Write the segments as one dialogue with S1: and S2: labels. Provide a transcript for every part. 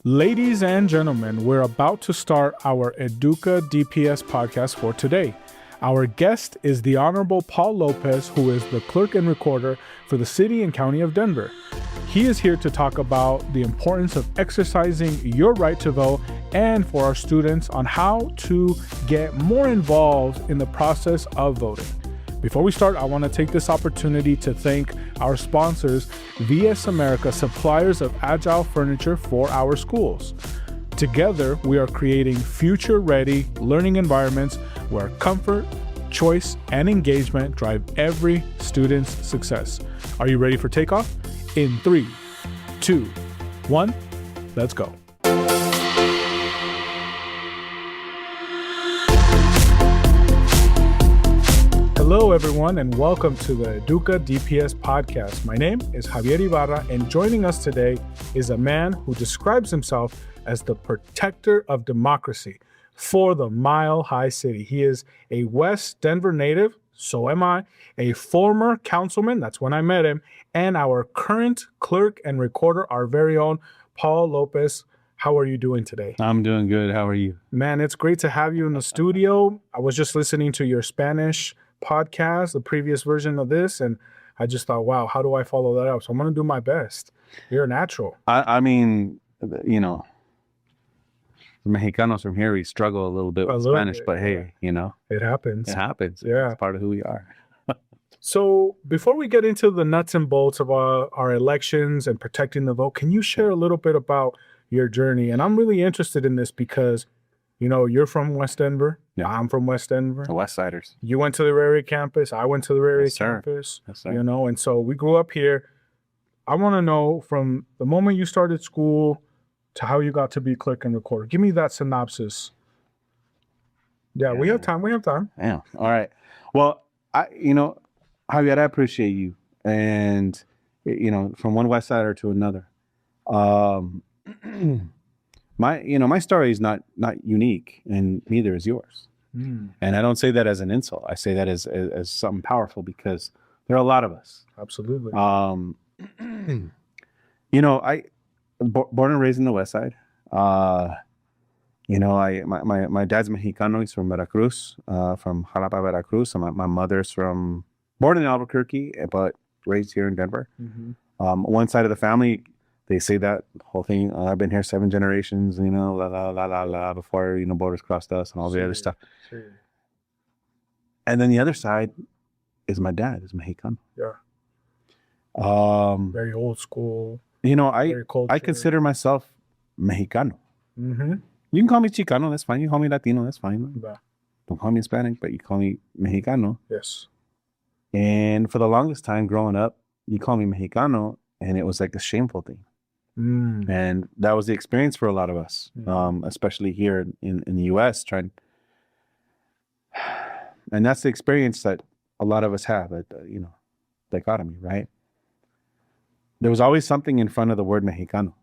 S1: Ladies and gentlemen, we're about to start our Educa DPS podcast for today. Our guest is the Honorable Paul Lopez, who is the clerk and recorder for the City and County of Denver. He is here to talk about the importance of exercising your right to vote and for our students on how to get more involved in the process of voting. Before we start, I want to take this opportunity to thank our sponsors, VS America, suppliers of agile furniture for our schools. Together, we are creating future-ready learning environments where comfort, choice, and engagement drive every student's success. Are you ready for takeoff? In 3, 2, 1, let's go. Hello, everyone, and welcome to the Educa DPS podcast. My name is Javier Ibarra, and joining us today is a man who describes himself as the protector of democracy for the Mile High City. He is a West Denver native, so am I, a former councilman, that's when I met him, and our current clerk and recorder, our very own Paul Lopez. How are you doing today?
S2: I'm doing good. How are you?
S1: Man, it's great to have you in the studio. I was just listening to your Spanish podcast, the previous version of this, and I just thought, wow, how do I follow that up? So I'm going to do my best. You're a natural.
S2: I mean, you know, the Mexicanos from here, we struggle a little bit with Spanish, but hey, you know.
S1: It happens.
S2: It happens.
S1: Yeah.
S2: It's part of who we are.
S1: So before we get into the nuts and bolts of our elections and protecting the vote, can you share a little bit about your journey? And I'm really interested in this because, you know, you're from West Denver.
S2: Yeah.
S1: I'm from West Denver.
S2: The West Siders.
S1: You went to the Rary campus. I went to the Rary
S2: Yes, sir.
S1: campus.
S2: Yes, sir.
S1: You know, and so we grew up here. I want to know from the moment you started school to how you got to be clerk and recorder. Give me that synopsis. Yeah, we have time. We have time.
S2: Yeah. All right. Well, Javier, I appreciate you. And, you know, from one West Sider to another. My story is not unique, and neither is yours. And I don't say that as an insult. I say that as something powerful because there are a lot of us.
S1: Absolutely.
S2: You know, born and raised in the West Side. You know, my dad's Mexicano. He's from Veracruz, from Jalapa, Veracruz. And my mother's born in Albuquerque, but raised here in Denver. One side of the family, they say that whole thing, I've been here 7 generations, you know, before, you know, borders crossed us and all the other stuff.
S1: Sure.
S2: And then the other side is my dad, is Mexicano.
S1: Yeah. Very old school.
S2: You know, I consider myself Mexicano. You can call me Chicano, that's fine. You can call me Latino, that's fine.
S1: Yeah.
S2: Don't call me Hispanic, but you call me Mexicano.
S1: Yes.
S2: And for the longest time growing up, you call me Mexicano, and it was like a shameful thing. And that was the experience for a lot of us, especially here in the U.S. And that's the experience that a lot of us have, you know, dichotomy, right? There was always something in front of the word Mexicano.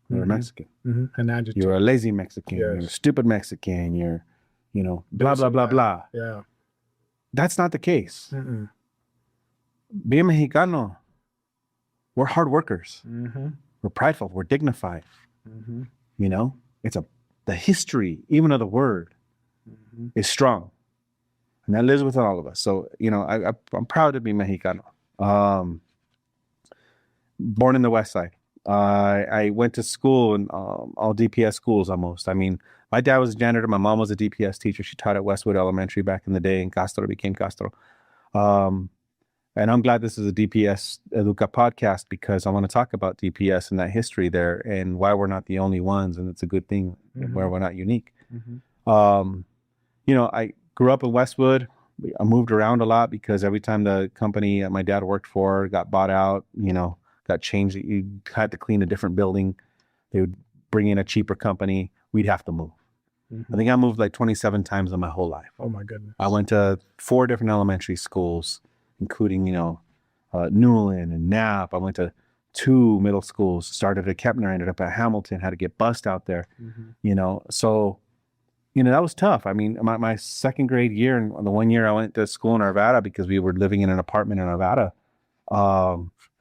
S2: You're Mexican.
S1: An adjective.
S2: You're a lazy Mexican.
S1: Yes.
S2: You're a stupid Mexican. You're, you know, blah, blah, blah, blah.
S1: Yeah.
S2: That's not the case. Being Mexicano, we're hard workers. We're prideful. We're dignified. You know, the history, even of the word, is strong, and that lives within all of us. So, you know, I'm proud to be Mexicano. Born in the West Side. I went to school in all DPS schools almost. I mean, my dad was a janitor. My mom was a DPS teacher. She taught at Westwood Elementary back in the day, and Castro became Castro. And I'm glad this is a DPS Educa podcast because I want to talk about DPS and that history there and why we're not the only ones. And it's a good thing where we're not unique. You know, I grew up in Westwood. I moved around a lot because every time the company my dad worked for got bought out, you know, got changed. You had to clean a different building. They would bring in a cheaper company. We'd have to move. I think I moved like 27 times in my whole life.
S1: Oh, my goodness.
S2: I went to 4 different elementary schools, including, you know, Newland and Knapp. I went to 2 middle schools, started at Kepner, ended up at Hamilton, had to get bused out there, you know. So, you know, that was tough. I mean, my second grade year, and the one year I went to school in Arvada because we were living in an apartment in Arvada,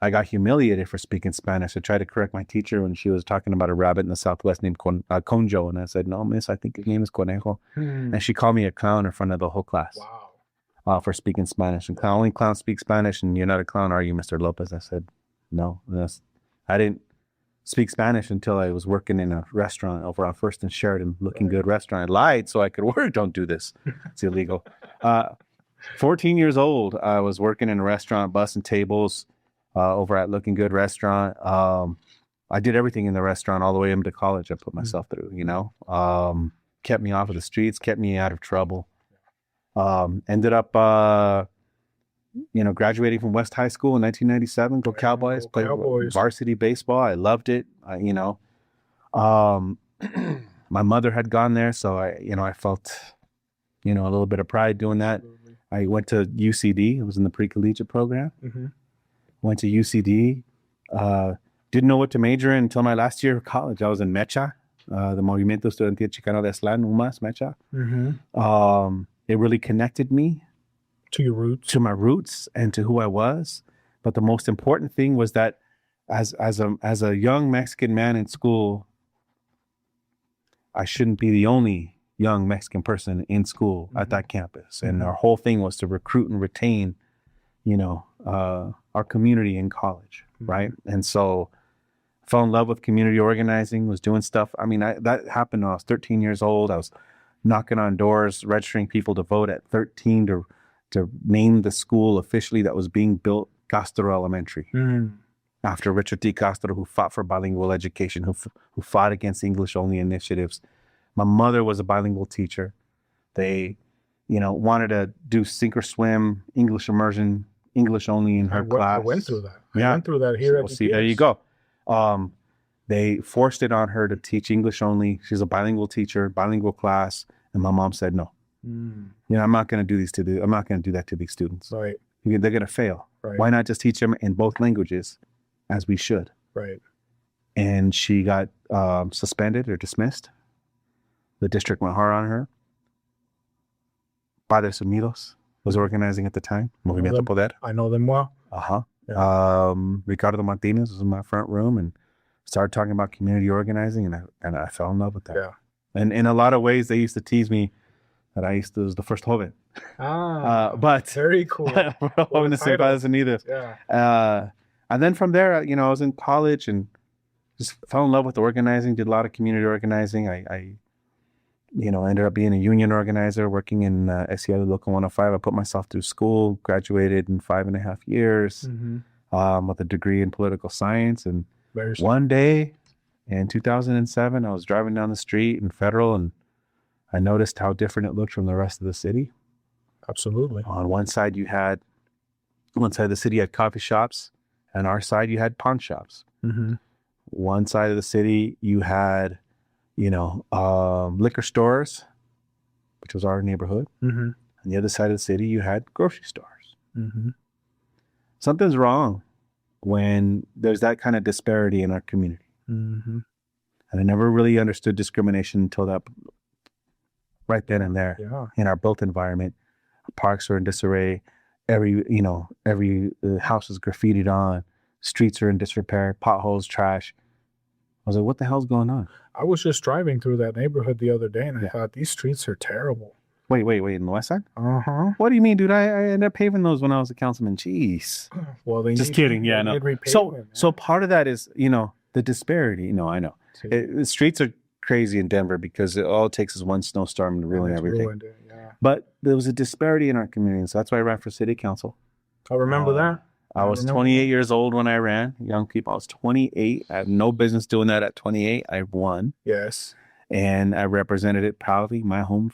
S2: I got humiliated for speaking Spanish. I tried to correct my teacher when she was talking about a rabbit in the Southwest named Conjo. And I said, no, miss, I think his name is Conejo. And she called me a clown in front of the whole class.
S1: Wow.
S2: For speaking Spanish. And only clowns speak Spanish, and you're not a clown, are you, Mr. Lopez? I said, no. I didn't speak Spanish until I was working in a restaurant over on First and Sheridan, Looking Good restaurant. I lied so I could work. Don't do this. It's illegal. 14 years old, I was working in a restaurant, bussing tables over at Looking Good restaurant. I did everything in the restaurant all the way into college. I put myself through, kept me off of the streets, kept me out of trouble. Ended up, graduating from West High School in 1997. Go Cowboys! Played varsity baseball. I loved it. My mother had gone there, so I felt, a little bit of pride doing that.
S1: Absolutely.
S2: I went to UCD. I was in the pre-collegiate program.
S1: Mm-hmm.
S2: Went to UCD. Didn't know what to major in until my last year of college. I was in MECHA, the Movimiento Estudiantil Chicano de Eslan, UMAS, MECHA.
S1: Mm-hmm.
S2: It really connected me
S1: To your roots.
S2: to my roots and to who I was. But the most important thing was that as a young Mexican man in school, I shouldn't be the only young Mexican person in school at that campus. And our whole thing was to recruit and retain, our community in college, right? And so I fell in love with community organizing, was doing stuff. I mean, that happened when I was 13 years old. I was knocking on doors, registering people to vote at 13 to name the school officially that was being built Castro Elementary. After Richard T. Castro, who fought for bilingual education, who fought against English-only initiatives. My mother was a bilingual teacher. They, wanted to do sink or swim, English immersion, English only in her class.
S1: I went through that. I went through that here at DPS.
S2: See, there you go. They forced it on her to teach English only. She's a bilingual teacher, bilingual class. And my mom said, no, I'm not going to do I'm not going to do that to these students.
S1: Right.
S2: They're going to fail.
S1: Right.
S2: Why not just teach them in both languages as we should?
S1: Right.
S2: And she got suspended or dismissed. The district went hard on her. Padres Unidos was organizing at the time. Movimiento Poder.
S1: I know them well. Yeah.
S2: Ricardo Martinez was in my front room and started talking about community organizing, and I fell in love with that.
S1: Yeah.
S2: And in a lot of ways, they used to tease me that was the first joven. But
S1: very cool.
S2: Joven de Padres Unidos.
S1: Yeah.
S2: And then from there, I was in college and just fell in love with organizing. Did a lot of community organizing. I ended up being a union organizer, working in SCI Local 105. I put myself through school, graduated in 5.5 years with a degree in political science. And one day in 2007, I was driving down the street in Federal, and I noticed how different it looked from the rest of the city.
S1: Absolutely.
S2: On one side of the city had coffee shops, and our side you had pawn shops. One side of the city you had liquor stores, which was our neighborhood. On the other side of the city, you had grocery stores. Something's wrong when there's that kind of disparity in our community. And I never really understood discrimination until that right then and there. In our built environment, parks are in disarray. Every house is graffitied on. Streets are in disrepair. Potholes, trash. I was like, what the hell's going on?
S1: I was just driving through that neighborhood the other day, and I thought, these streets are terrible.
S2: Wait, in the west side? What do you mean, dude? I ended up paving those when I was a councilman. Jeez.
S1: Well,
S2: just kidding. Yeah, no. So part of that is, the disparity. No, I know. The streets are crazy in Denver because all it takes is one snowstorm to ruin everything. But there was a disparity in our community, so that's why I ran for city council.
S1: I remember that.
S2: I was 28 years old when I ran. Young people, I was 28. I had no business doing that at 28. I won.
S1: Yes.
S2: And I represented it proudly, my home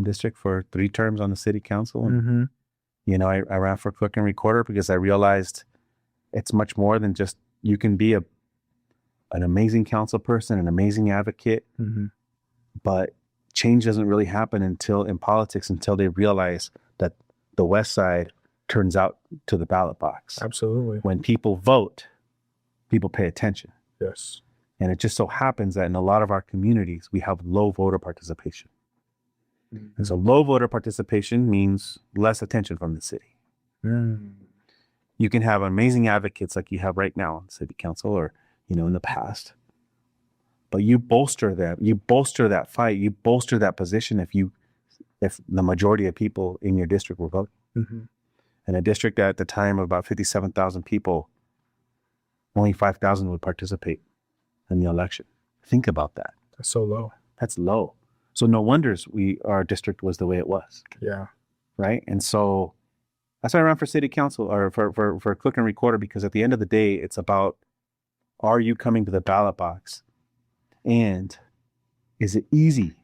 S2: district for 3 terms on the city council. And, I ran for clerk and recorder because I realized it's much more than just, you can be an amazing council person, an amazing advocate, but change doesn't really happen in politics until they realize that the West Side turns out to the ballot box.
S1: Absolutely.
S2: When people vote, people pay attention.
S1: Yes.
S2: And it just so happens that in a lot of our communities, we have low voter participation. And so low voter participation means less attention from the city. You can have amazing advocates like you have right now on city council or, in the past. But you bolster them. You bolster that fight. You bolster that position if the majority of people in your district were voting.
S1: Mm-hmm.
S2: In a district at the time of about 57,000 people, only 5,000 would participate in the election. Think about that.
S1: That's so low.
S2: That's low. So no wonders our district was the way it was.
S1: Yeah.
S2: Right. And so that's why I ran for city council or for Clerk and Recorder, because at the end of the day, it's about, are you coming to the ballot box? And is it easy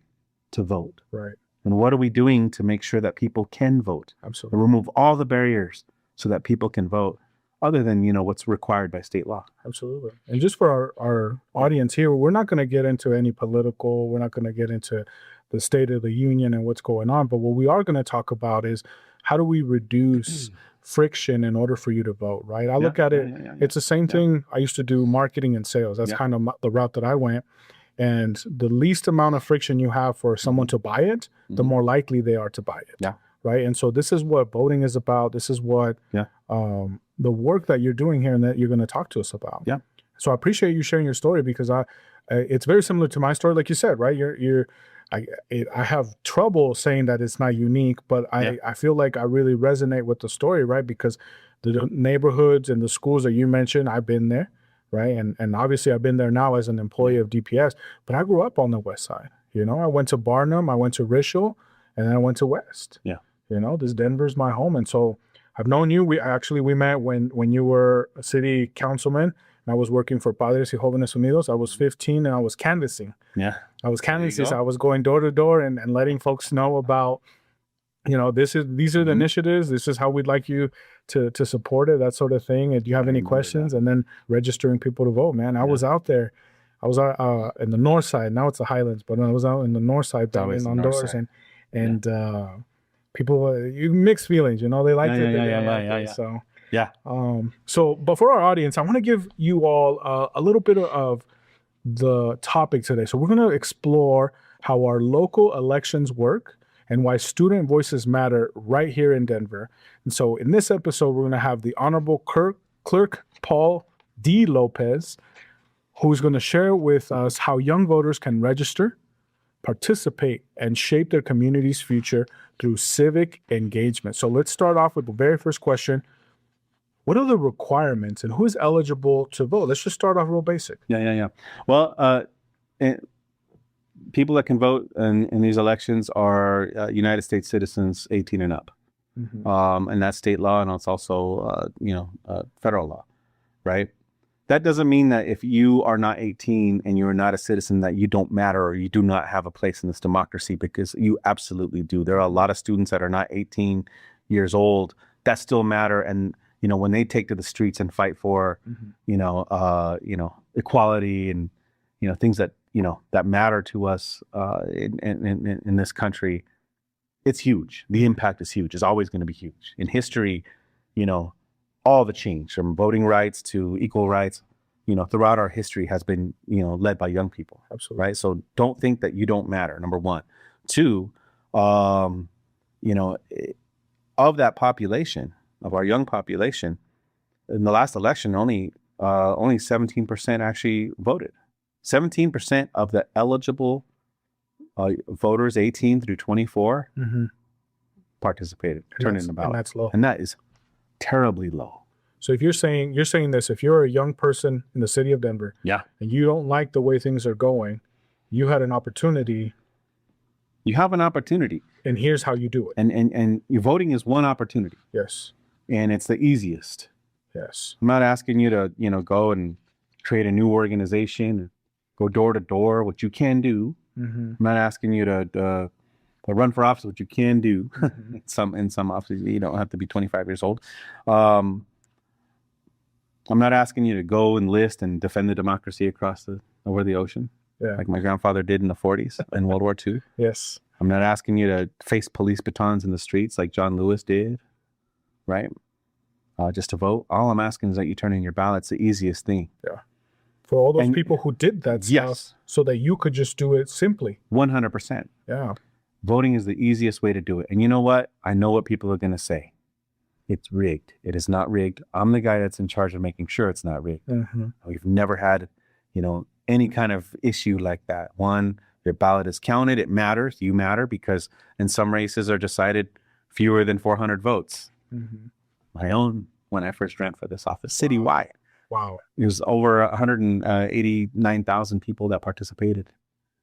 S2: to vote?
S1: Right.
S2: And what are we doing to make sure that people can vote?
S1: Absolutely.
S2: And remove all the barriers so that people can vote, other than, what's required by state law.
S1: Absolutely. And just for our audience here, we're not going to get into any political, we're not going to get into the state of the union and what's going on. But what we are going to talk about is how do we reduce friction in order for you to vote, right? I look at it, it's the same thing. I used to do marketing and sales. That's kind of the route that I went. And the least amount of friction you have for someone to buy it, the more likely they are to buy it.
S2: Yeah.
S1: Right. And so this is what voting is about. This is what the work that you're doing here and that you're going to talk to us about.
S2: Yeah.
S1: So I appreciate you sharing your story, because it's very similar to my story. Like you said, right? I have trouble saying that it's not unique, but I feel like I really resonate with the story, right? Because the neighborhoods and the schools that you mentioned, I've been there, right? And obviously I've been there now as an employee of DPS, but I grew up on the West Side. I went to Barnum, I went to Richel, and then I went to West.
S2: Yeah.
S1: This Denver's my home. And so I've known you. We met when you were a city councilman, and I was working for Padres y Jóvenes Unidos. I was 15 and I was canvassing.
S2: Yeah.
S1: I was canvassing. So I was going door to door and letting folks know about, these are the initiatives. This is how we'd like you to support it, that sort of thing. And do you have any questions? And then registering people to vote, man. I was out there. I was in the north side. Now it's the Highlands, but I was out in the north side banging on doors and people, you mix feelings, they like it. So
S2: yeah.
S1: But for our audience, I want to give you all a little bit of the topic today. So we're going to explore how our local elections work and why student voices matter right here in Denver. And so in this episode, we're going to have the Honorable Clerk Paul D. Lopez, who's going to share with us how young voters can register, participate, and shape their community's future through civic engagement. So let's start off with the very first question. What are the requirements and who is eligible to vote? Let's just start off real basic.
S2: Yeah. Well, people that can vote in these elections are United States citizens 18 and up. Mm-hmm. And that's state law, and it's also, federal law, right? That doesn't mean that if you are not 18 and you're not a citizen that you don't matter or you do not have a place in this democracy, because you absolutely do. There are a lot of students that are not 18 years old that still matter. And, when they take to the streets and fight for, equality and, things that, that matter to us in this country, it's huge. The impact is huge. It's always going to be huge. In history, all the change from voting rights to equal rights, throughout our history has been, led by young people.
S1: Absolutely.
S2: Right. So don't think that you don't matter. Number one. Two, of that population, of our young population, in the last election, only 17% actually voted. 17% of the eligible voters 18 through 24 participated, turned in the ballot.
S1: And that's low.
S2: And that is terribly low.
S1: So if you're saying this, if you're a young person in the city of Denver, and you don't like the way things are going, you had an opportunity.
S2: You have an opportunity.
S1: And here's how you do it.
S2: And your voting is one opportunity.
S1: Yes.
S2: And it's the easiest.
S1: Yes.
S2: I'm not asking you to, go and create a new organization and go door to door, which you can do. Mm-hmm. I'm not asking you to run for office, which you can do. Mm-hmm. in some offices, you don't have to be 25 years old. I'm not asking you to go enlist and defend the democracy over the ocean, like my grandfather did in the 40s in World War II.
S1: Yes.
S2: I'm not asking you to face police batons in the streets like John Lewis did, right? Just to vote. All I'm asking is that you turn in your ballot. It's the easiest thing.
S1: Yeah. For all those people who did that stuff, so that you could just do it simply.
S2: 100%.
S1: Yeah.
S2: Voting is the easiest way to do it. And you know what? I know what people are going to say. it's rigged. It is not rigged. I'm the guy that's in charge of making sure it's not rigged. We've never had, any kind of issue like that. One, your ballot is counted. It matters. You matter, because in some races are decided fewer than 400 votes. My own, when I first ran for this office, citywide.
S1: Wow.
S2: It was over 189,000 people that participated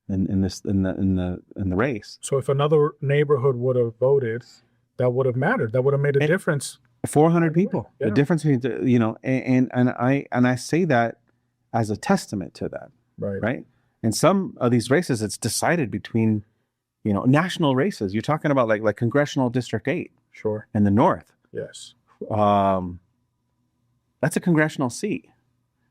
S2: in the race.
S1: So if another neighborhood would have voted, that would have mattered. That would have made a difference. 400
S2: people.
S1: Yeah.
S2: The difference between, and I say that as a testament to that. Right. In some of these races, it's decided between, national races. You're talking about like Congressional District 8.
S1: Sure.
S2: In the North.
S1: Yes.
S2: That's a congressional seat.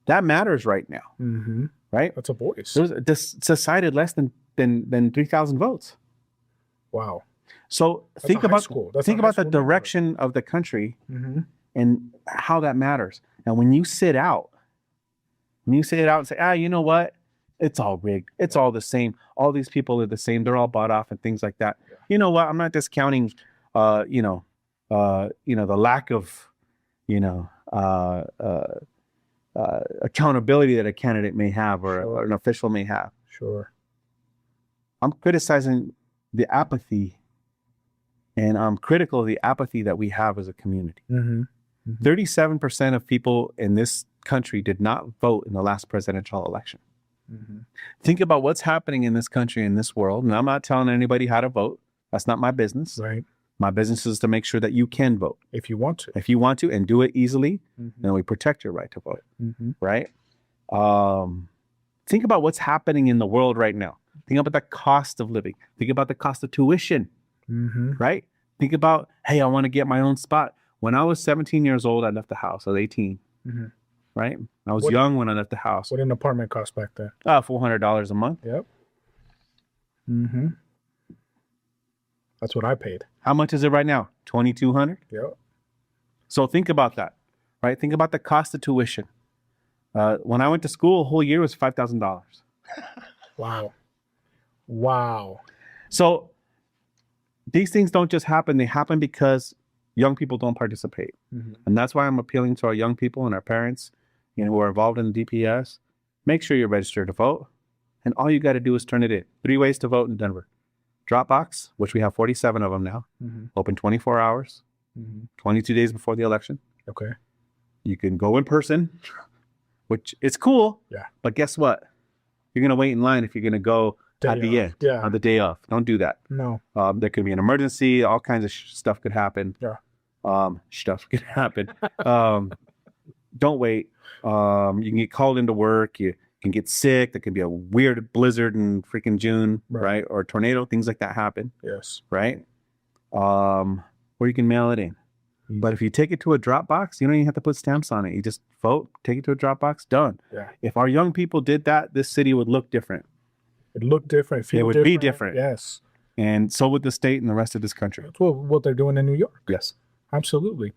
S2: That matters right now. Right.
S1: That's a voice.
S2: It's decided less than 3,000 votes.
S1: Wow.
S2: So
S1: That's
S2: think about the
S1: number.
S2: direction of the country and how that matters. And when you sit out and say, you know what? It's all rigged. It's all the same. All these people are the same. They're all bought off and things like that. Yeah. You know what? I'm not discounting, the lack of, accountability that a candidate may have or an official may have.
S1: Sure.
S2: I'm criticizing the apathy, and I'm critical of the apathy that we have as a community. 37% of people in this country did not vote in the last presidential election. Think about what's happening in this country, in this world. And I'm not telling anybody how to vote. That's not my business.
S1: Right.
S2: My business is to make sure that you can vote.
S1: If you want to.
S2: If you want to, and do it easily, then we protect your right to vote. Right? Think about what's happening in the world right now. Think about the cost of living. Think about the cost of tuition. Right? Think about, hey, I want to get my own spot. When I was 17 years old, I left the house. I was 18. Right? I was young when I left the house.
S1: What did an apartment cost back then?
S2: $400 a month.
S1: Yep. That's what I paid.
S2: How much is it right now? $2,200.
S1: Yep.
S2: So think about that, right? Think about the cost of tuition. When I went to school, a whole year was $5,000.
S1: Wow. So
S2: these things don't just happen. They happen because young people don't participate. And that's why I'm appealing to our young people and our parents, who are involved in the DPS. Make sure you're registered to vote. And all you got to do is turn it in. 3 ways to vote in Denver. Dropbox, which we have 47 of them now, open 24 hours, 22 days before the election.
S1: Okay.
S2: You can go in person, which is cool.
S1: Yeah.
S2: But guess what? You're going to wait in line if you're going to go at the end, on the day off. Don't do that.
S1: No.
S2: There could be an emergency. All kinds of stuff could happen.
S1: Yeah.
S2: Stuff could happen. Don't wait. You can get called into work. You can get sick. There can be a weird blizzard in freaking June, right? Or a tornado. Things like that happen.
S1: Yes.
S2: Right? Or you can mail it in. But if you take it to a Dropbox, you don't even have to put stamps on it. You just vote, take it to a Dropbox, done.
S1: Yeah.
S2: If our young people did that, this city would look different.
S1: It'd look different.
S2: It would be different.
S1: Yes.
S2: And so would the state and the rest of this country.
S1: That's what they're doing in New York.
S2: Yes.
S1: Absolutely.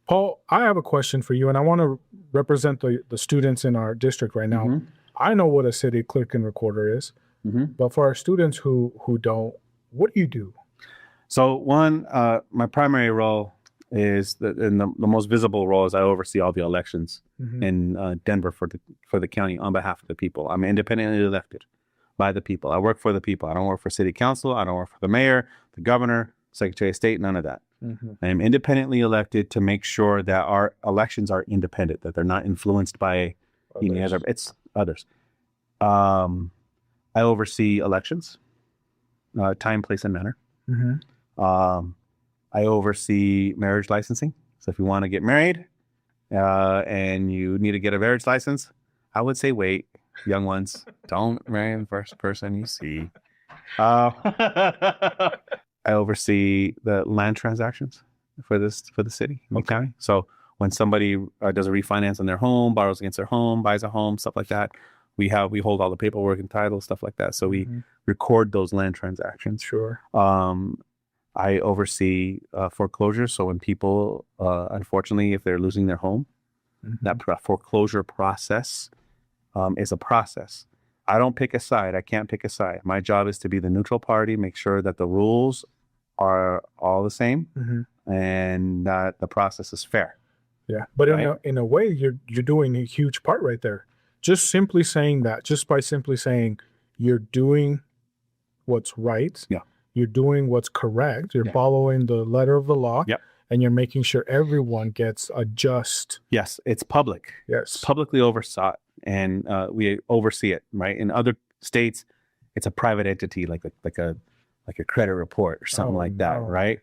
S1: Paul, I have a question for you, and I want to represent the students in our district right now. I know what a city clerk and recorder is, but for our students who don't, what do you do?
S2: So one, my primary role is the most visible role is I oversee all the elections in Denver for the county on behalf of the people. I'm independently elected by the people. I work for the people. I don't work for city council. I don't work for the mayor, the governor, secretary of state, none of that. I am independently elected to make sure that our elections are independent, that they're not influenced by others. I oversee elections, time, place, and manner. I oversee marriage licensing. So if you want to get married and you need to get a marriage license, I would say wait, young ones, don't marry the first person you see. I oversee the land transactions for the city and county. So when somebody does a refinance on their home, borrows against their home, buys a home, stuff like that, we hold all the paperwork and title, stuff like that. So we record those land transactions.
S1: Sure.
S2: I oversee foreclosure. So when people, unfortunately, if they're losing their home, that foreclosure process is a process. I don't pick a side. I can't pick a side. My job is to be the neutral party, make sure that the rules are all the same. and that the process is fair.
S1: Yeah, but
S2: Right.
S1: in a way, you're doing a huge part right there. Just simply saying that, just by simply saying you're doing what's right,
S2: Yeah.
S1: you're doing what's correct, you're
S2: Yeah.
S1: following the letter of the law,
S2: Yep.
S1: and you're making sure everyone gets a just.
S2: Yes, it's public. It's
S1: Yes.
S2: publicly oversought, and we oversee it. Right. In other states, it's a private entity, like a credit report or something
S1: Oh,
S2: like that.
S1: no.
S2: Right.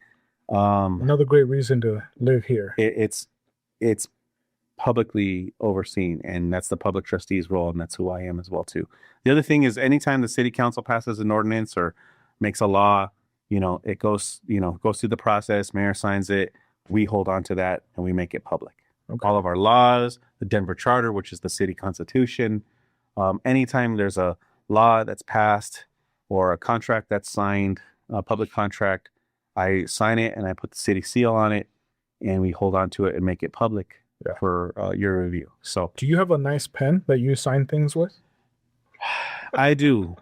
S1: Another great reason to live here.
S2: It's publicly overseen, and that's the public trustee's role, and that's who I am as well too. The other thing is, anytime the city council passes an ordinance or makes a law, it goes through the process. Mayor signs it. We hold on to that and we make it public.
S1: Okay.
S2: All of our laws, the Denver Charter, which is the city constitution. Anytime there's a law that's passed or a contract that's signed, a public contract, I sign it and I put the city seal on it, and we hold on to it and make it public for your review. So
S1: Do you have a nice pen that you sign things with?
S2: I do,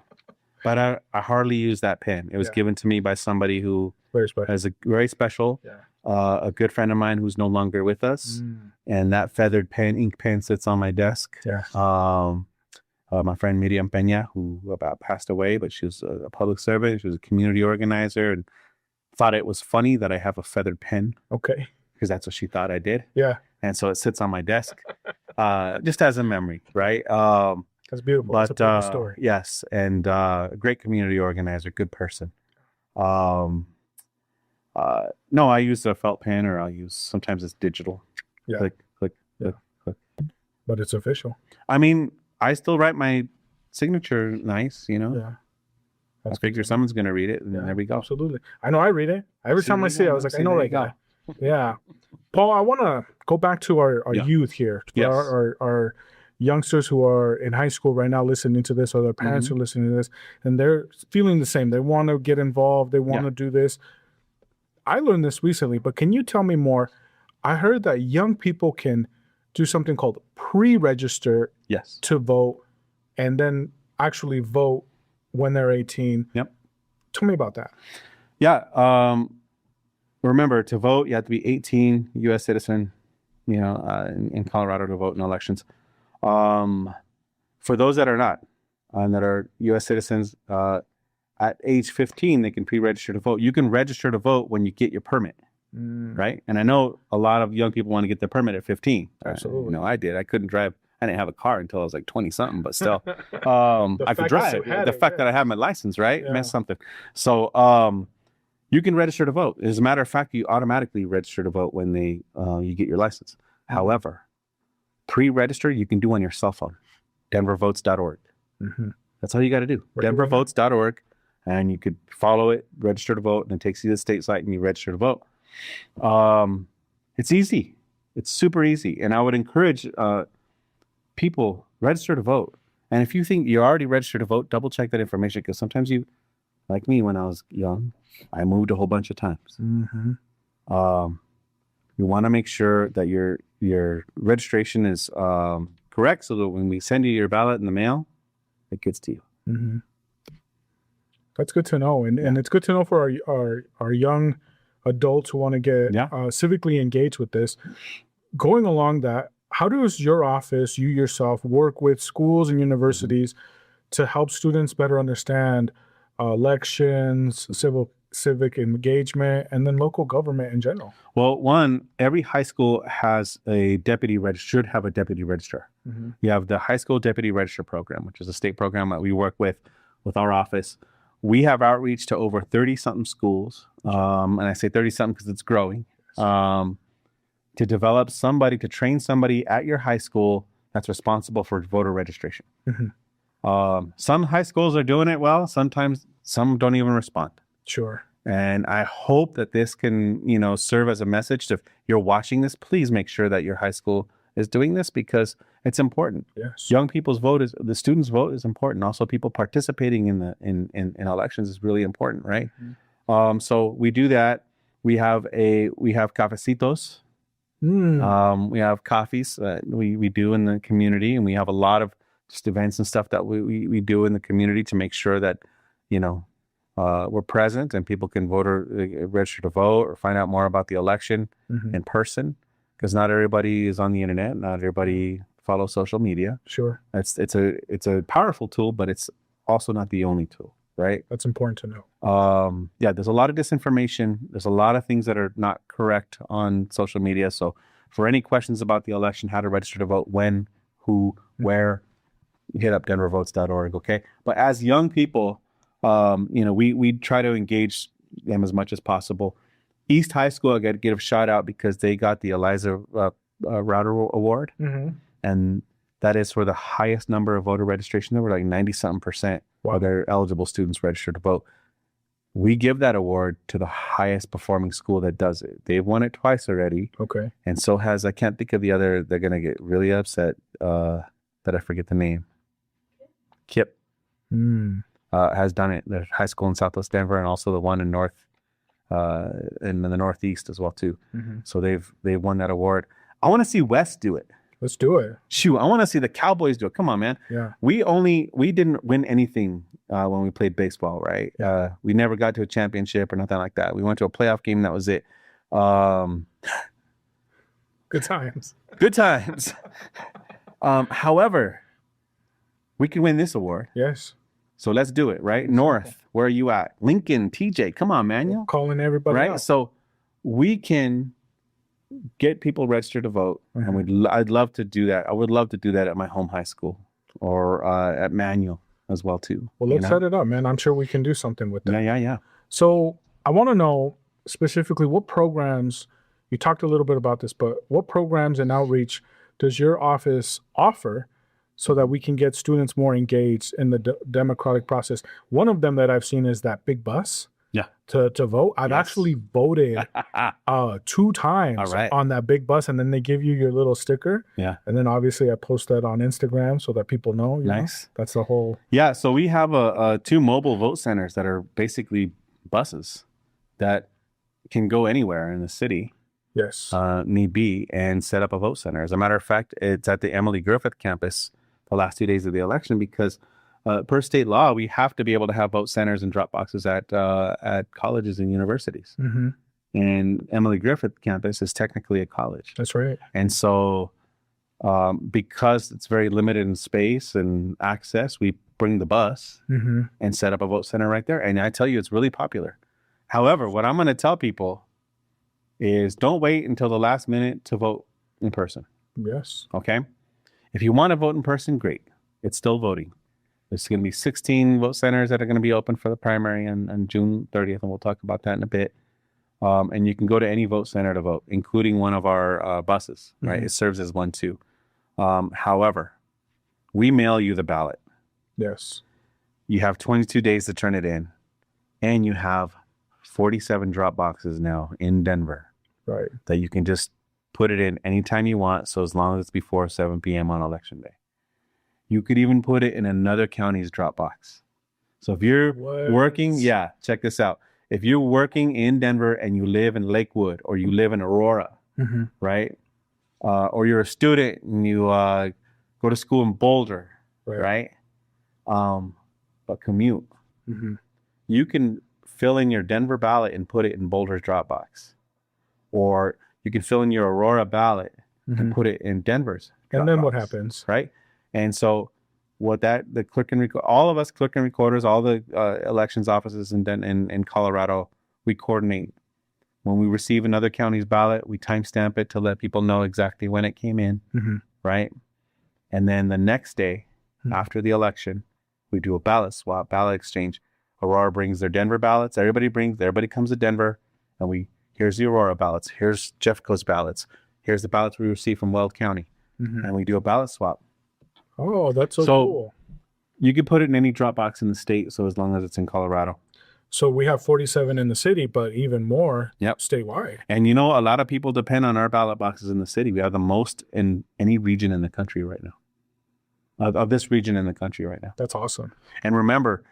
S2: but I hardly use that pen. It was given to me by somebody who
S1: Very special.
S2: is a very special, a good friend of mine who's no longer with us. And that feathered pen, ink pen, sits on my desk.
S1: Yeah.
S2: My friend Miriam Peña, who about passed away, but she was a public servant. She was a community organizer, and thought it was funny that I have a feathered pen,
S1: Okay.
S2: because that's what she thought I did.
S1: Yeah.
S2: And so it sits on my desk, just as a memory, right?
S1: That's beautiful.
S2: But
S1: It's a beautiful story.
S2: yes, and a great community organizer, good person. No, I use a felt pen, or sometimes it's digital.
S1: Yeah.
S2: Click.
S1: But it's official.
S2: I mean, I still write my signature nice,
S1: Yeah.
S2: I figure someone's going to read it, and
S1: Yeah,
S2: there we go.
S1: Absolutely. I know I read it. Every time I see it, I was like, I know that guy. Yeah. Paul, I want to go back to our youth here. To
S2: Yes.
S1: our youngsters who are in high school right now listening to this, or their parents who are listening to this, and they're feeling the same. They want to get involved. They want to do this. I learned this recently, but can you tell me more? I heard that young people can do something called pre-register
S2: Yes.
S1: to vote, and then actually vote when they're 18.
S2: Yep.
S1: Tell me about that.
S2: Yeah. Remember, to vote, you have to be 18, U.S. citizen, in Colorado to vote in elections. For those that are not, and that are U.S. citizens, at age 15, they can pre-register to vote. You can register to vote when you get your permit, right? And I know a lot of young people want to get their permit at 15.
S1: Absolutely.
S2: I did. I couldn't drive. I didn't have a car until I was like 20 something, but still, I could drive. The fact that I have my license, right, meant something. So, you can register to vote. As a matter of fact, you automatically register to vote when you get your license. However, pre-register you can do on your cell phone. denvervotes.org. That's all you got to do. denvervotes.org, and you could follow it, register to vote, and it takes you to the state site and you register to vote. It's easy. It's super easy. And I would encourage people, register to vote. And if you think you're already registered to vote, double check that information, because sometimes you, like me when I was young, I moved a whole bunch of times. You want to make sure that your registration is correct, so that when we send you your ballot in the mail, it gets to you.
S1: That's good to know, and it's good to know for our young adults who want to get civically engaged with this. Going along that, how does your office, you yourself, work with schools and universities to help students better understand elections, civic engagement, and then local government in general?
S2: Well, one, every high school has should have a deputy registrar. You have the high school deputy registrar program, which is a state program that we work with our office. We have outreach to over 30-something schools, and I say 30-something because it's growing, to develop to train somebody at your high school that's responsible for voter registration. Some high schools are doing it well. Sometimes some don't even respond.
S1: Sure.
S2: And I hope that this can, serve as a message to, if you're watching this, please make sure that your high school is doing this, because it's important.
S1: Yes.
S2: Young people's the students' vote is important. Also, people participating in elections is really important, right? So we do that. We have cafecitos. We have coffees that we do in the community, and we have a lot of just events and stuff that we do in the community to make sure that, we're present and people can vote or register to vote or find out more about the election in person, because not everybody is on the internet. Not everybody follows social media.
S1: Sure.
S2: It's a powerful tool, but it's also not the only tool, right?
S1: That's important to know.
S2: Yeah, there's a lot of disinformation. There's a lot of things that are not correct on social media. So for any questions about the election, how to register to vote, when, who, where, hit up denvervotes.org. Okay. But as young people, we try to engage them as much as possible. East High School, I got to give a shout out because they got the Eliza Router Award. And that is for the highest number of voter registration. There were like 90-something% of their eligible students registered to vote. We give that award to the highest performing school that does it. They've won it twice already.
S1: Okay.
S2: And so has, I can't think of the other, they're going to get really upset that I forget the name. KIP has done it. The high school in Southwest Denver and also the one in in the Northeast as well too. So they've won that award. I want to see West do it.
S1: Let's do it.
S2: Shoot, I want to see the Cowboys do it. Come on, man.
S1: Yeah.
S2: We didn't win anything when we played baseball, right? We never got to a championship or nothing like that. We went to a playoff game. That was it.
S1: Good times.
S2: Good times. However, we can win this award.
S1: Yes.
S2: So let's do it, right? North, where are you at? Lincoln, TJ, come on, man.
S1: Calling everybody
S2: right?
S1: out.
S2: So we can get people registered to vote, and I'd love to do that. I would love to do that at my home high school or at Manual as well too.
S1: Well, let's set it up, man. I'm sure we can do something with that.
S2: Yeah.
S1: So I want to know specifically what programs, you talked a little bit about this, but what programs and outreach does your office offer so that we can get students more engaged in the democratic process? One of them that I've seen is that big bus. To vote. I've actually voted 2 times on that big bus, and then they give you your little sticker.
S2: Yeah.
S1: And then obviously I post that on Instagram so that people know.
S2: Nice.
S1: Know? That's the whole.
S2: Yeah. So we have 2 mobile vote centers that are basically buses that can go anywhere in the city.
S1: Yes.
S2: Need be, and set up a vote center. As a matter of fact, it's at the Emily Griffith campus the last 2 days of the election because per state law, we have to be able to have vote centers and drop boxes at colleges and universities. And Emily Griffith campus is technically a college.
S1: That's right.
S2: And so because it's very limited in space and access, we bring the bus and set up a vote center right there. And I tell you, it's really popular. However, what I'm going to tell people is don't wait until the last minute to vote in person.
S1: Yes.
S2: Okay? If you want to vote in person, great. It's still voting. There's going to be 16 vote centers that are going to be open for the primary on June 30th, and we'll talk about that in a bit. And you can go to any vote center to vote, including one of our buses, right? It serves as one too. However, we mail you the ballot.
S1: Yes.
S2: You have 22 days to turn it in, and you have 47 drop boxes now in Denver.
S1: Right.
S2: That you can just put it in anytime you want, so as long as it's before 7 p.m. on election day. You could even put it in another county's drop box. So if you're working, check this out. If you're working in Denver and you live in Lakewood or you live in Aurora, right? Or you're a student and you go to school in Boulder, right? But commute. You can fill in your Denver ballot and put it in Boulder's Dropbox. Or you can fill in your Aurora ballot and put it in Denver's Dropbox.
S1: And then what happens?
S2: Right? And so the clerk and all of us clerk and recorders, all the elections offices in Colorado, we coordinate. When we receive another county's ballot, we timestamp it to let people know exactly when it came in, right? And then the next day after the election, we do a ballot swap, ballot exchange. Aurora brings their Denver ballots. Everybody comes to Denver, and here's the Aurora ballots. Here's Jeffco's ballots. Here's the ballots we received from Weld County, and we do a ballot swap.
S1: Oh, that's so cool.
S2: You can put it in any drop box in the state, so as long as it's in Colorado.
S1: So we have 47 in the city, but even more statewide.
S2: And a lot of people depend on our ballot boxes in the city. We have the most in any region in the country right now. Of this region in the country right now.
S1: That's awesome.
S2: And remember,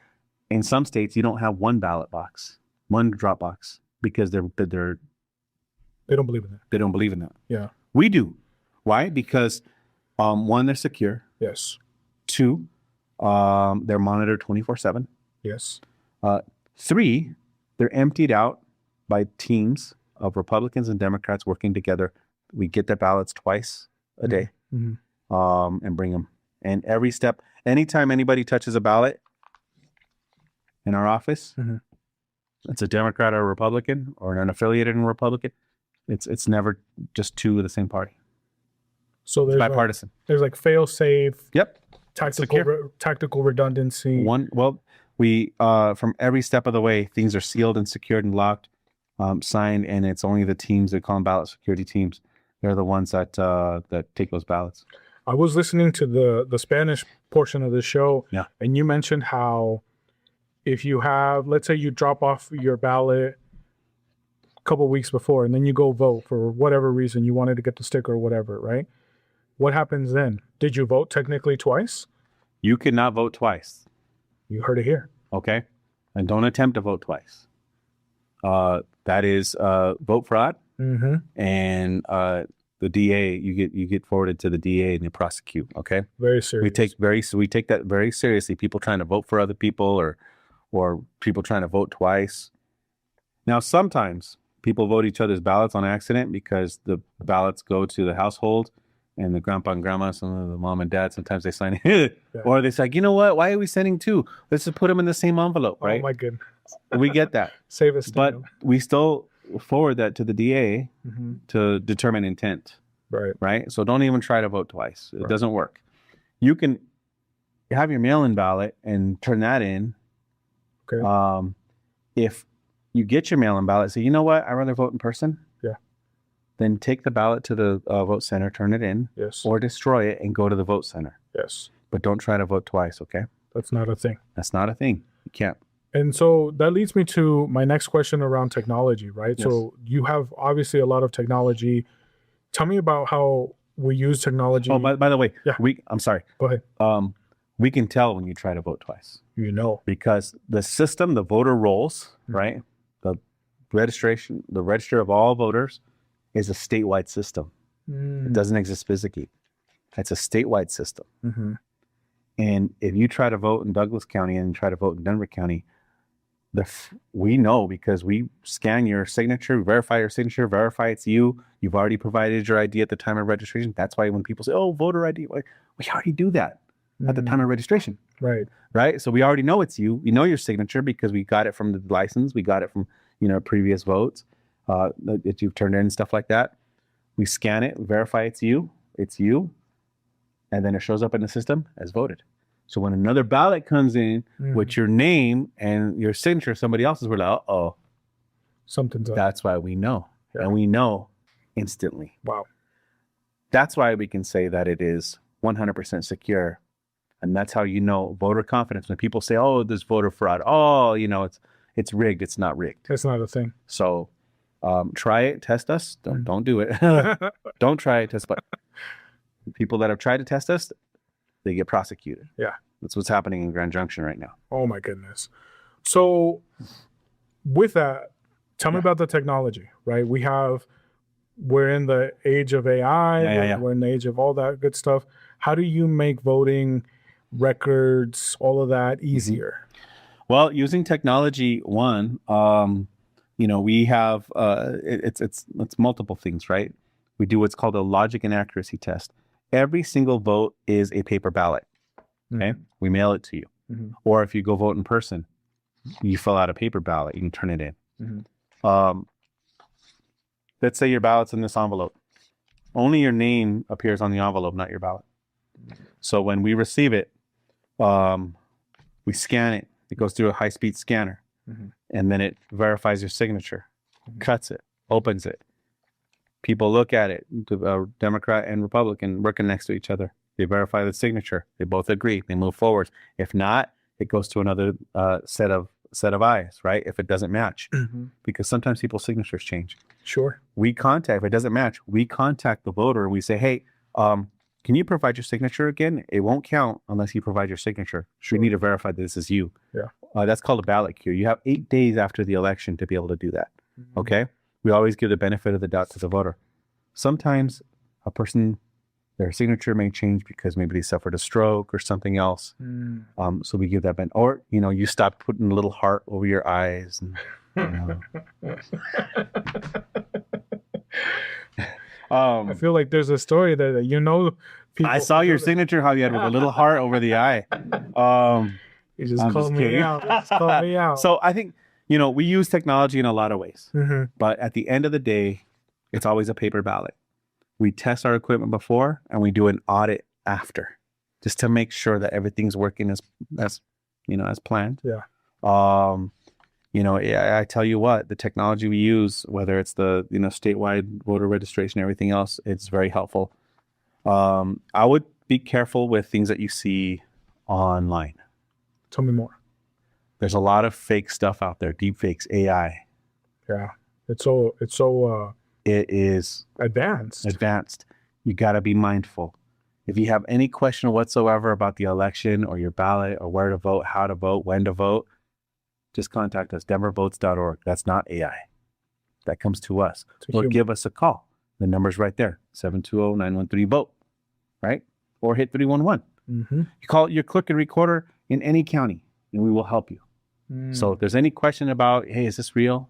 S2: in some states, you don't have one ballot box, one drop box, because they don't
S1: believe in that.
S2: They don't believe in that.
S1: Yeah.
S2: We do. Why? Because one, they're secure.
S1: Yes.
S2: 2, they're monitored 24/7.
S1: Yes.
S2: 3, they're emptied out by teams of Republicans and Democrats working together. We get the ballots twice a day, and bring them. And every step, anytime anybody touches a ballot in our office, it's a Democrat or a Republican or an affiliated Republican. It's never just two of the same party.
S1: So there's
S2: bipartisan.
S1: There's like fail safe.
S2: Yep.
S1: Tactical redundancy.
S2: We from every step of the way, things are sealed and secured and locked, signed, and it's only the teams that call them ballot security teams. They're the ones that take those ballots.
S1: I was listening to the Spanish portion of the show, and you mentioned how if you have, let's say you drop off your ballot a couple weeks before, and then you go vote for whatever reason you wanted to get the sticker or whatever, right? What happens then? Did you vote technically twice?
S2: You cannot vote twice.
S1: You heard it here.
S2: Okay. And don't attempt to vote twice. That is vote fraud. And the DA, you get forwarded to the DA and they prosecute. Okay.
S1: Very serious.
S2: We take that very seriously. People trying to vote for other people or people trying to vote twice. Now, sometimes people vote each other's ballots on accident because the ballots go to the household. And the grandpa and grandma, some of the mom and dad, sometimes they sign it. Or they say, you know what? Why are we sending 2? Let's just put them in the same envelope, right?
S1: Oh, my goodness.
S2: We get that.
S1: Save us.
S2: But we still forward that to the DA to determine intent. Right? So don't even try to vote twice. It doesn't work. You can have your mail-in ballot and turn that in. Okay. If you get your mail-in ballot, say, you know what? I'd rather vote in person. Then take the ballot to the vote center, turn it in, or destroy it and go to the vote center.
S1: Yes.
S2: But don't try to vote twice, okay?
S1: That's not a thing.
S2: That's not a thing. You can't.
S1: And so that leads me to my next question around technology, right? Yes. So you have obviously a lot of technology. Tell me about how we use technology.
S2: Oh, by the way, I'm sorry.
S1: Go ahead.
S2: We can tell when you try to vote twice.
S1: You know.
S2: Because the system, the voter rolls, right? The register of all voters is a statewide system. It doesn't exist physically. It's a statewide system. And if you try to vote in Douglas County and try to vote in Denver County, we know because we scan your signature, verify your signature, verify it's you. You've already provided your ID at the time of registration. That's why when people say, oh, voter ID, we already do that at the time of registration. Right? So we already know it's you. We know your signature because we got it from the license. We got it from previous votes. That you've turned in and stuff like that. We scan it, verify it's you, and then it shows up in the system as voted. So when another ballot comes in with your name and your signature, somebody else's, we're like, uh-oh.
S1: Something's up.
S2: That's why we know. And we know instantly.
S1: Wow.
S2: That's why we can say that it is 100% secure. And that's how you know voter confidence. When people say, oh, there's voter fraud. Oh, it's rigged. It's not rigged.
S1: It's not a thing.
S2: So try it, test us. Don't do it. Don't try it, test. But people that have tried to test us, they get prosecuted.
S1: Yeah.
S2: That's what's happening in Grand Junction right now.
S1: Oh my goodness. So with that, tell me about the technology, right? We're in the age of AI. We're in the age of all that good stuff. How do you make voting records, all of that easier?
S2: Well, using technology, we have it's multiple things, right? We do what's called a logic and accuracy test. Every single vote is a paper ballot. Okay, we mail it to you, or if you go vote in person, you fill out a paper ballot. You can turn it in. Let's say your ballot's in this envelope. Only your name appears on the envelope, not your ballot. So when we receive it, we scan it. It goes through a high-speed scanner. And then it verifies your signature, cuts it, opens it. People look at it, Democrat and Republican working next to each other. They verify the signature. They both agree. They move forward. If not, it goes to another set of eyes, right? If it doesn't match, because sometimes people's signatures change.
S1: Sure.
S2: If it doesn't match, we contact the voter and we say, hey, can you provide your signature again? It won't count unless you provide your signature. Sure. We need to verify that this is you.
S1: Yeah.
S2: That's called a ballot queue. You have 8 days after the election to be able to do that. Okay. We always give the benefit of the doubt to the voter. Sometimes a person Their signature may change because maybe they suffered a stroke or something else. So we give that benefit. Or, you stop putting a little heart over your eyes. And,
S1: I feel like there's a story that people.
S2: I saw your signature, how you had with a little heart over the eye.
S1: You just
S2: I'm
S1: called
S2: just
S1: me
S2: kidding.
S1: out. Just called me out.
S2: So I think, we use technology in a lot of ways.
S1: Mm-hmm.
S2: But at the end of the day, it's always a paper ballot. We test our equipment before and we do an audit after, just to make sure that everything's working as planned.
S1: Yeah.
S2: I tell you what, the technology we use, whether it's the statewide voter registration, everything else, it's very helpful. I would be careful with things that you see online.
S1: Tell me more.
S2: There's a lot of fake stuff out there, deep fakes, AI.
S1: Yeah, it's so
S2: It is
S1: advanced.
S2: You got to be mindful. If you have any question whatsoever about the election or your ballot or where to vote, how to vote, when to vote, just contact us, denvervotes.org. That's not AI. That comes to us. Or give us a call. The number's right there, 720-913-VOTE, right? Or hit 311.
S1: Mm-hmm.
S2: You call your clerk and recorder in any county, and we will help you. So if there's any question about, hey, is this real?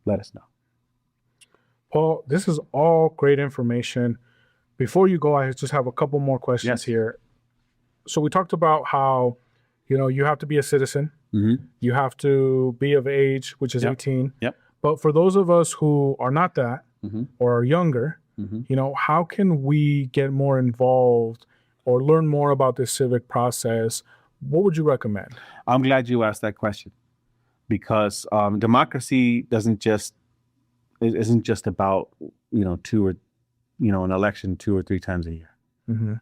S2: Let us know.
S1: Paul, this is all great information. Before you go, I just have a couple more questions here. So we talked about how, you have to be a citizen.
S2: Mm-hmm.
S1: You have to be of age, which is 18.
S2: Yep.
S1: But for those of us who are not that or are younger, how can we get more involved or learn more about this civic process? What would you recommend?
S2: I'm glad you asked that question, because democracy isn't just about an election 2 or 3 times a year.
S1: Mm-hmm.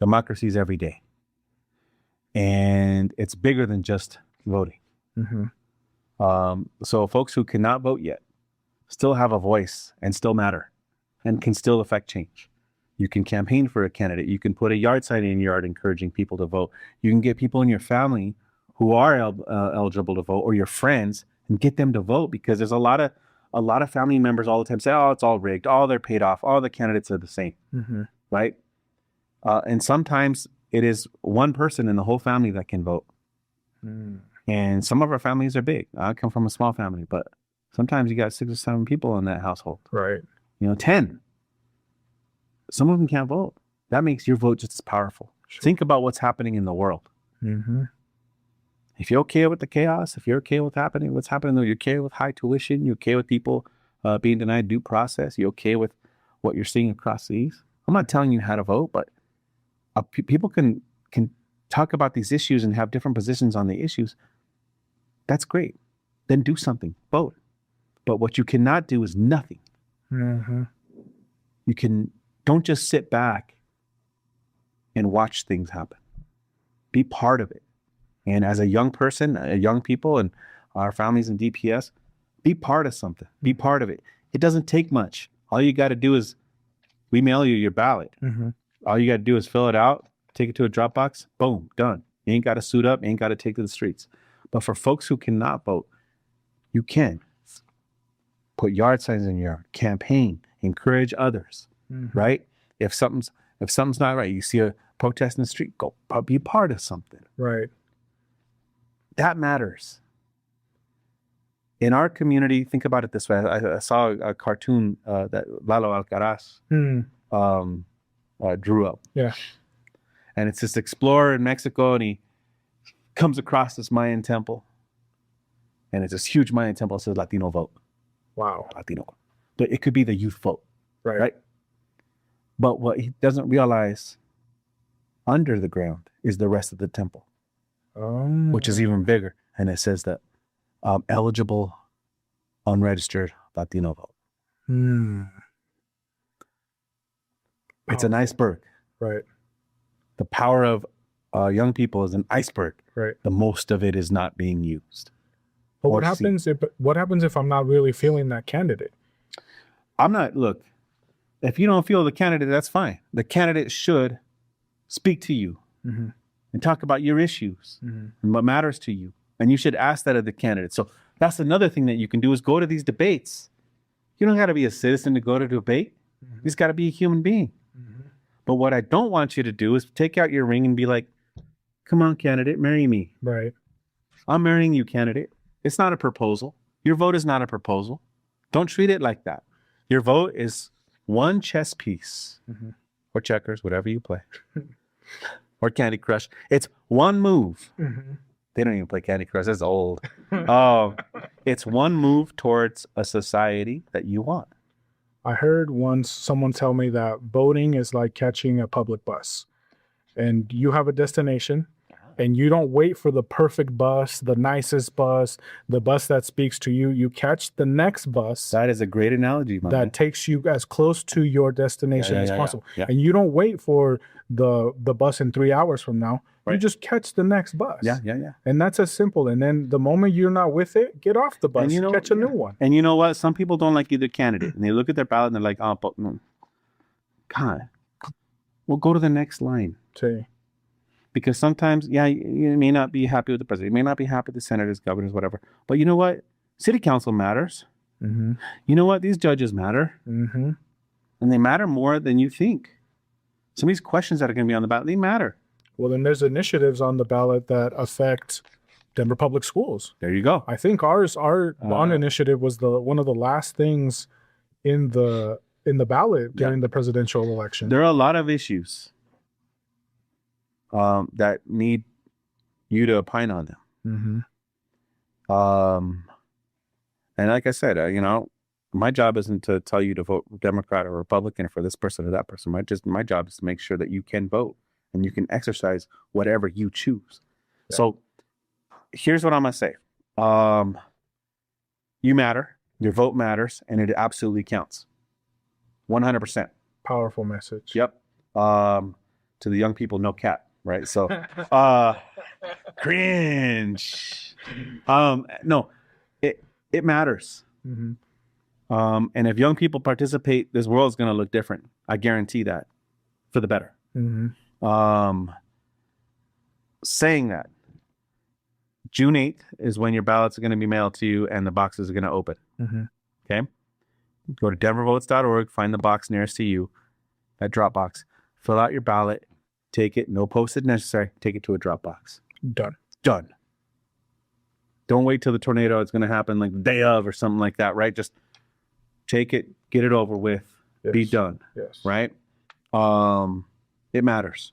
S2: Democracy is every day, and it's bigger than just voting.
S1: Mm-hmm.
S2: So folks who cannot vote yet still have a voice and still matter and can still affect change. You can campaign for a candidate. You can put a yard sign in your yard encouraging people to vote. You can get people in your family who are eligible to vote, or your friends, and get them to vote, because there's a lot of family members all the time say, oh, it's all rigged. Oh, they're paid off. All the candidates are the same, right? And sometimes it is one person in the whole family that can vote. And some of our families are big. I come from a small family, but sometimes you got 6 or 7 people in that household.
S1: Right.
S2: 10. Some of them can't vote. That makes your vote just as powerful. Sure. Think about what's happening in the world.
S1: Mm-hmm.
S2: If you're okay with the chaos, if you're okay with what's happening, you're okay with high tuition, you're okay with people being denied due process, you're okay with what you're seeing across these. I'm not telling you how to vote, but people can talk about these issues and have different positions on the issues. That's great. Then do something. Vote. But what you cannot do is nothing.
S1: Mm-hmm.
S2: Don't just sit back and watch things happen. Be part of it. And as a young person, young people, and our families in DPS, be part of something. Be part of it. It doesn't take much. All you got to do is, we mail you your ballot.
S1: Mm-hmm.
S2: All you got to do is fill it out, take it to a drop box, boom, done. You ain't got to suit up, ain't got to take to the streets. But for folks who cannot vote, you can. Put yard signs in your yard, campaign, encourage others, right? If something's not right, you see a protest in the street, go be part of something.
S1: Right.
S2: That matters. In our community, think about it this way. I saw a cartoon that Lalo Alcaraz drew up.
S1: Yeah.
S2: And it's this explorer in Mexico, and he comes across this Mayan temple. And it's this huge Mayan temple that says Latino vote.
S1: Wow.
S2: Latino. But it could be the youth vote.
S1: Right.
S2: But what he doesn't realize, under the ground is the rest of the temple, which is even bigger. And it says that eligible, unregistered Latino vote. It's an iceberg.
S1: Right.
S2: The power of young people is an iceberg.
S1: Right.
S2: The most of it is not being used.
S1: But what happens if I'm not really feeling that candidate?
S2: Look, if you don't feel the candidate, that's fine. The candidate should speak to you and talk about your issues and what matters to you. And you should ask that of the candidate. So that's another thing that you can do, is go to these debates. You don't got to be a citizen to go to a debate. You just got to be a human being. But what I don't want you to do is take out your ring and be like, come on, candidate, marry me.
S1: Right.
S2: I'm marrying you, candidate. It's not a proposal. Your vote is not a proposal. Don't treat it like that. Your vote is one chess piece or checkers, whatever you play, or Candy Crush. It's one move. They don't even play Candy Crush. That's old. It's one move towards a society that you want.
S1: I heard once someone tell me that voting is like catching a public bus, and you have a destination and you don't wait for the perfect bus, the nicest bus, the bus that speaks to you. You catch the next bus
S2: That is a great analogy, my man.
S1: takes you as close to your destination as possible.
S2: Yeah.
S1: And you don't wait for the bus in 3 hours from now.
S2: Right.
S1: You just catch the next bus.
S2: Yeah.
S1: And that's as simple. And then the moment you're not with it, get off the bus,
S2: And
S1: catch a new one.
S2: And you know what? Some people don't like either candidate. And they look at their ballot and they're like, oh, but no. God, we'll go to the next line.
S1: See.
S2: Because sometimes, you may not be happy with the president. You may not be happy with the senators, governors, whatever. But you know what? City council matters. You know what? These judges matter. And they matter more than you think. Some of these questions that are going to be on the ballot, they matter.
S1: Well, then there's initiatives on the ballot that affect Denver public schools.
S2: There you go.
S1: I think our bond initiative was one of the last things in the ballot during the presidential election.
S2: There are a lot of issues that need you to opine on them. And like I said, my job isn't to tell you to vote Democrat or Republican for this person or that person. My job is to make sure that you can vote and you can exercise whatever you choose. Yeah. So here's what I'm going to say. You matter, your vote matters, and it absolutely counts. 100%.
S1: Powerful message.
S2: Yep. To the young people, no cap, right? So cringe. No, it matters. And if young people participate, this world is going to look different. I guarantee that, for the better. Saying that, June 8th is when your ballots are going to be mailed to you and the boxes are going to open. Okay? Go to denvervotes.org, find the box nearest to you, that drop box. Fill out your ballot, take it, no postage necessary, take it to a drop box.
S1: Done.
S2: Don't wait till the tornado. It's going to happen like the day of or something like that, right? Just take it, get it over with, be done, right? It matters.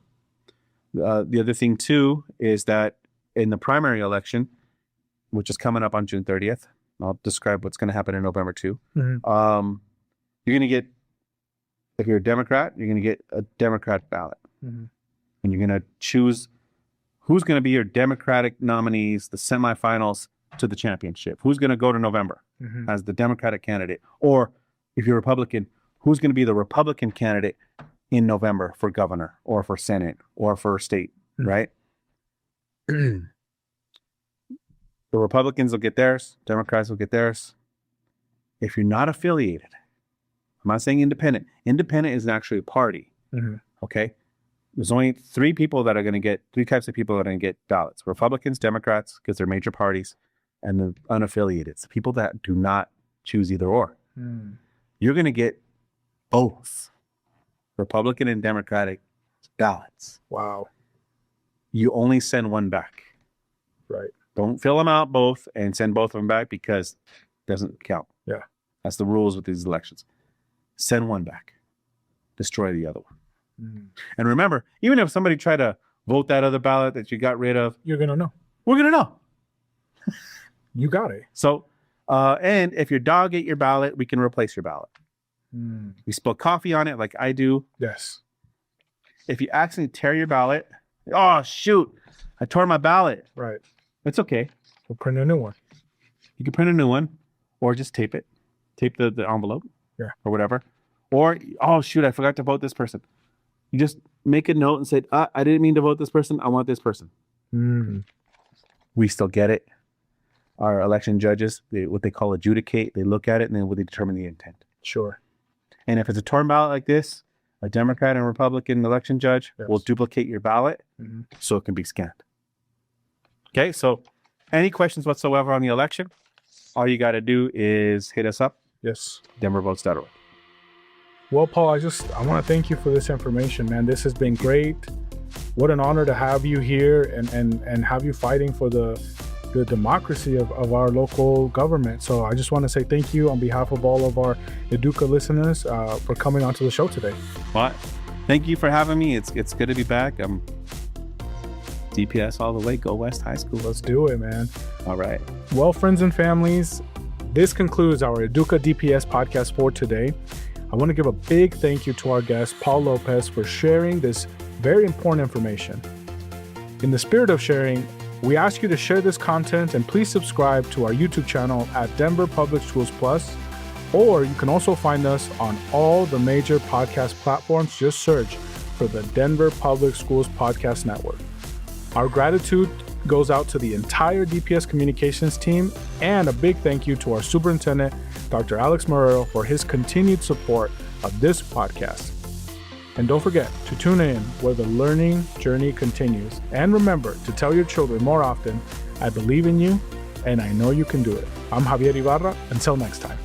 S2: The other thing, too, is that in the primary election, which is coming up on June 30th, I'll describe what's going to happen in November, too. You're going to get, if you're a Democrat, you're going to get a Democrat ballot. And you're going to choose who's going to be your Democratic nominees, the semifinals to the championship. Who's going to go to November as the Democratic candidate? Or if you're Republican, who's going to be the Republican candidate in November for governor or for Senate or for state, right? The Republicans will get theirs. Democrats will get theirs. If you're not affiliated, I'm not saying independent. Independent is actually a party, okay? There's only three types of people that are going to get ballots. Republicans, Democrats, because they're major parties, and the unaffiliated. It's the people that do not choose either or. You're going to get both Republican and Democratic ballots.
S1: Wow.
S2: You only send one back.
S1: Right.
S2: Don't fill them out both and send both of them back because it doesn't count.
S1: Yeah.
S2: That's the rules with these elections. Send one back. Destroy the other one. And remember, even if somebody tried to vote that other ballot that you got rid of,
S1: you're going to know.
S2: We're going to know.
S1: You got it.
S2: So, and if your dog ate your ballot, we can replace your ballot. We spill coffee on it like I do.
S1: Yes.
S2: If you accidentally tear your ballot, oh, shoot, I tore my ballot.
S1: Right.
S2: It's okay.
S1: We'll print a new one.
S2: You can print a new one or just tape it. Tape the envelope.
S1: Yeah.
S2: Or whatever. Or, oh, shoot, I forgot to vote this person. You just make a note and say, I didn't mean to vote this person. I want this person. We still get it. Our election judges, what they call adjudicate, they look at it and then they determine the intent.
S1: Sure.
S2: And if it's a torn ballot like this, a Democrat and Republican election judge will duplicate your ballot so it can be scanned. Okay, so any questions whatsoever on the election, all you got to do is hit us up.
S1: Yes.
S2: denvervotes.org.
S1: Well, Paul, I want to thank you for this information, man. This has been great. What an honor to have you here and have you fighting for the democracy of our local government. So I just want to say thank you on behalf of all of our Educa listeners for coming onto the show today.
S2: Well, thank you for having me. It's good to be back. I'm DPS all the way. Go West High School.
S1: Let's do it, man.
S2: All right.
S1: Well, friends and families, this concludes our Educa DPS podcast for today. I want to give a big thank you to our guest, Paul Lopez, for sharing this very important information. In the spirit of sharing, we ask you to share this content and please subscribe to our YouTube channel at Denver Public Schools Plus, or you can also find us on all the major podcast platforms. Just search for the Denver Public Schools Podcast Network. Our gratitude goes out to the entire DPS communications team, and a big thank you to our superintendent, Dr. Alex Marrero, for his continued support of this podcast. And don't forget to tune in where the learning journey continues. And remember to tell your children more often, I believe in you and I know you can do it. I'm Javier Ibarra. Until next time.